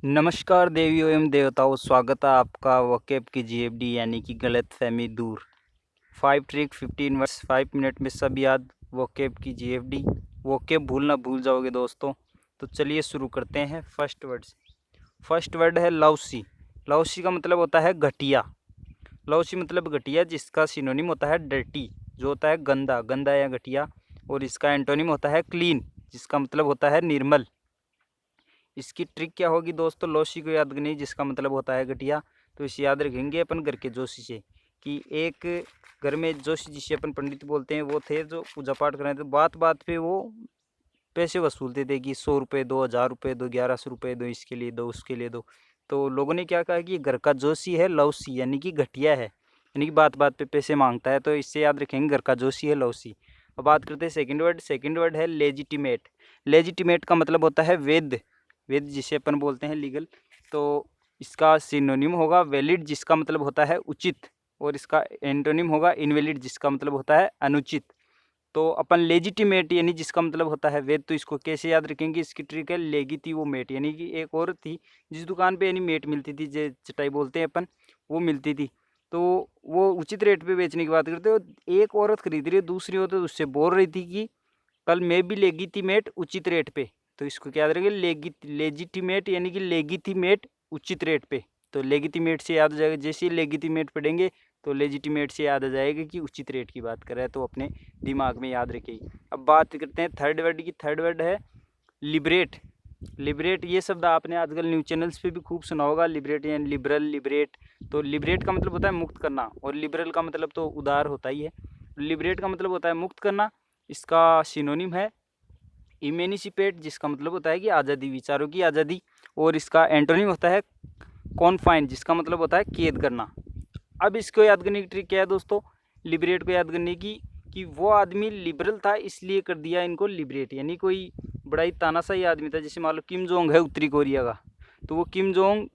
नमस्कार देवियों एवं देवताओं, स्वागत है आपका वकेब की जीएफडी यानी कि गलतफहमी दूर। 5 ट्रिक 15 वर्ड्स 5 मिनट में सब याद। वकेब की जीएफडी। वकेब भूलना भूल जाओगे दोस्तों। तो चलिए शुरू करते हैं फर्स्ट वर्ड से। फर्स्ट वर्ड है लौसी। लौसी का मतलब होता है घटिया। लौसी मतलब घटिया, जिसका सिनोनिम होता है डर्टी, जो होता है गंदा, गंदा या घटिया। और इसका एंटोनिम होता है क्लीन, जिसका मतलब होता है निर्मल। इसकी ट्रिक क्या होगी दोस्तों? लौसी को याद करनी, जिसका मतलब होता है घटिया। तो इसे याद रखेंगे अपन घर के जोशी से कि एक घर में जोशी जिसे अपन पंडित बोलते हैं वो थे, जो पूजा पाठ कर रहे थे। बात बात पे वो पैसे वसूलते थे कि 100 रुपये दो, 1000 रुपये दो, 1100 रुपये दो, इसके लिए दो, उसके लिए दो। तो लोगों ने क्या कहा कि घर का जोशी है लौसी, यानी कि घटिया है, यानी कि बात बात पे पैसे मांगता है। तो इससे याद रखेंगे घर का जोशी है लौसी। अब बात करते हैं सेकंड वर्ड। सेकंड वर्ड है लेजिटिमेट। लेजिटिमेट का मतलब होता है वैध, वैध जिसे अपन बोलते हैं लीगल। तो इसका सिनोनिम होगा वैलिड, जिसका मतलब होता है उचित। और इसका एंटोनिम होगा इनवैलिड, जिसका मतलब होता है अनुचित। तो अपन लेजिटिमेट यानी जिसका मतलब होता है वैध, तो इसको कैसे याद रखेंगे? इसकी ट्रिक है लेगितिमोमेट, यानी कि एक औरत थी जिस दुकान पे यानी मेट मिलती थी, जो चटाई बोलते हैं अपन, वो मिलती थी। तो वो उचित रेट पे बेचने की बात करते हो। एक औरत खरीद रही है, दूसरी औरत उससे बोल रही थी कि कल मैं भी लेगितिमेट उचित रेट पे। तो इसको क्या याद रखेंगे? लेजिटिमेट यानी कि लेगितिमेट उचित रेट पे। तो लेगितिमेट से याद हो जाएगा, जैसे ही लेगितिमेट पढ़ेंगे तो लेजिटिमेट से याद आ जाएगा कि उचित रेट की बात कर रहा है, तो अपने दिमाग में याद रखिए। अब बात करते हैं थर्ड वर्ड की। थर्ड वर्ड है लिबरेट। लिबरेट ये शब्द आपने आजकल न्यूज़ चैनल्स पे भी खूब सुना होगा, लिबरेट यानी लिबरल, लिबरेट। तो लिबरेट का मतलब होता है मुक्त करना, और लिबरल का मतलब तो उदार होता ही है। लिबरेट का मतलब होता है मुक्त करना। इसका सिनोनिम है इमेनिसिपेट, जिसका मतलब होता है कि आज़ादी, विचारों की आज़ादी। और इसका एंटोनिम होता है कॉन्फाइन, जिसका मतलब होता है कैद करना। अब इसको याद करने की ट्रिक क्या है दोस्तों? लिबरेट को याद करने की कि वो आदमी लिबरल था इसलिए कर दिया इनको लिबरेट, यानी कोई बड़ा ही तानाशाही आदमी था। जैसे मान लो किम जोंग है उत्तरी कोरिया का, तो वो किम जोंग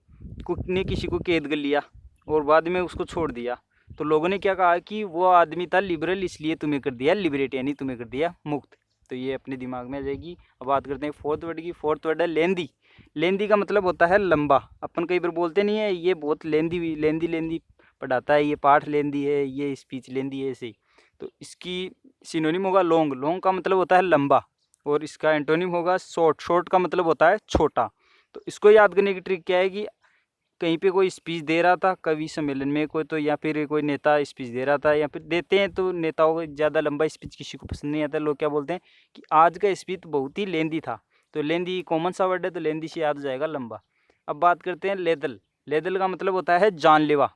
को ने किसी को कैद कर लिया और बाद में उसको छोड़ दिया। तो लोगों ने क्या कहा कि वो आदमी था लिबरल, इसलिए तुम्हें कर दिया लिबरेट, यानी तुम्हें कर दिया मुक्त। तो ये अपने दिमाग में आ जाएगी। अब बात करते हैं फोर्थ वर्ड की। फोर्थ वर्ड है लेंदी। लेंदी का मतलब होता है लंबा। अपन कई बार बोलते नहीं है ये बहुत लेंदी लेंदी लेंदी पढ़ाता है, ये पाठ लेंदी है, ये स्पीच लेंदी है, ऐसे ही। तो इसकी सिनोनिम होगा लॉन्ग। लॉन्ग का मतलब होता है लंबा, और इसका एंटोनिम होगा शॉर्ट। शॉर्ट का मतलब होता है छोटा। तो इसको याद करने की ट्रिक क्या है कि कहीं पे कोई स्पीच दे रहा था कवि सम्मेलन में कोई, तो या फिर कोई नेता स्पीच दे रहा था, या फिर देते हैं तो नेताओं को ज़्यादा लंबा स्पीच किसी को पसंद नहीं आता। लोग क्या बोलते हैं कि आज का स्पीच बहुत ही लेंदी था। तो लेंदी कॉमन सा वर्ड है, तो लेंदी से याद हो जाएगा लंबा। अब बात करते हैं लेदल। लेदल का मतलब होता है जानलेवा।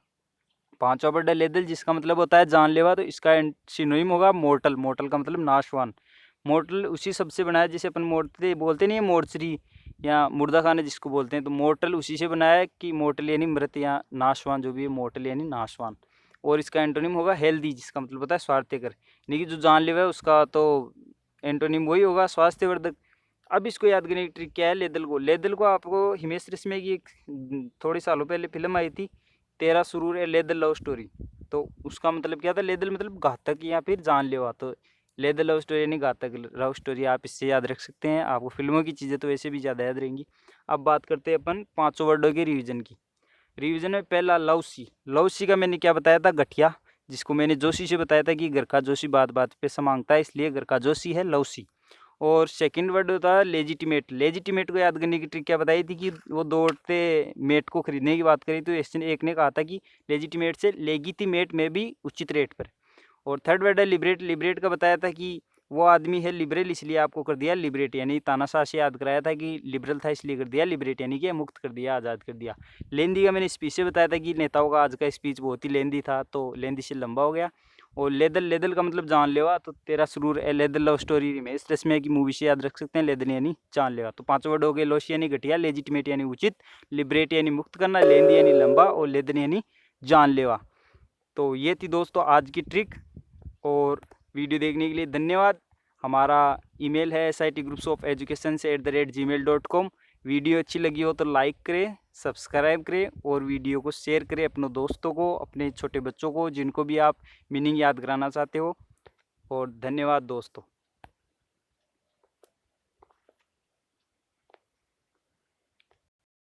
पांचवा वर्ड है लेदल, जिसका मतलब होता है जानलेवा। तो इसका सिनोनिम होगा मोर्टल। मोर्टल का मतलब नाशवान। मोर्टल उसी शब्द से बनाया जिसे अपन मोर्टे बोलते नहीं है, मोर्चरी या मुर्दा खाना जिसको बोलते हैं। तो मोर्टल उसी से बनाया है कि मोर्टल यानी मृत या नाशवान, जो भी है मोर्टल यानी नाशवान। और इसका एंटोनिम होगा हेल्दी, जिसका मतलब होता है स्वास्थ्यकर, यानी कि जो जानलेवा है उसका तो एंटोनिम वही होगा स्वास्थ्यवर्धक। अब इसको याद करने की ट्रिक क्या है? लेदल को। लेदल को आपको हिमेश रेशमिया की एक थोड़े सालों पहले फिल्म आई थी, तेरा सुरूर है लेदल लव स्टोरी। तो उसका मतलब क्या था? लेदल मतलब घातक या फिर जानलेवा। तो लेदल लव स्टोरी यानी घातक लव स्टोरी, आप इससे याद रख सकते हैं। आपको फिल्मों की चीज़ें तो वैसे भी ज़्यादा याद रहेंगी। अब बात करते हैं अपन पाँचों वर्डों के रिवीजन की। रिवीजन में पहला लवसी। लवसी का मैंने क्या बताया था? गठिया, जिसको मैंने जोशी से बताया था कि घर का जोशी बात बात पे समांगता है, इसलिए घर का जोशी है लवसी। और सेकंड वर्ड होता है लेजिटिमेट। लेजिटिमेट को याद करने की ट्रिक क्या बताई थी कि वो दो औरतें मेट को खरीदने की बात करी, तो एक ने कहा था कि लेजिटिमेट से लेगितिमेट में भी उचित रेट पर। और थर्ड वर्ड है लिबरेट। लिबरेट का बताया था कि वो आदमी है लिबरल, इसलिए आपको कर दिया लिबरेट, यानी तानाशाह से याद कराया था कि लिबरल था इसलिए कर दिया लिबरेट, यानी कि मुक्त कर दिया, आज़ाद कर दिया। लेंदी का मैंने स्पीच से बताया था कि नेताओं का आज का स्पीच बहुत ही लेंदी था, तो लेंदी से लंबा हो गया। और लेदल, लेदल का मतलब जानलेवा। तो तेरा सुरूर ए लेदल लव स्टोरी रिमेश रेशमिया की मूवी से याद रख सकते हैं, लेदल यानी जानलेवा। तो पांचों वर्ड हो गए। लोशी यानी घटिया, लेजिटिमेट यानी उचित, लिबरेट यानी मुक्त करना, लेंदी यानी लंबा, और लेदल यानी जानलेवा। तो ये थी दोस्तों आज की ट्रिक। और वीडियो देखने के लिए धन्यवाद। हमारा ईमेल है SITgroups-of-education@gmail.com। वीडियो अच्छी लगी हो तो लाइक करें, सब्सक्राइब करें, और वीडियो को शेयर करें अपने दोस्तों को, अपने छोटे बच्चों को, जिनको भी आप मीनिंग याद कराना चाहते हो। और धन्यवाद दोस्तों।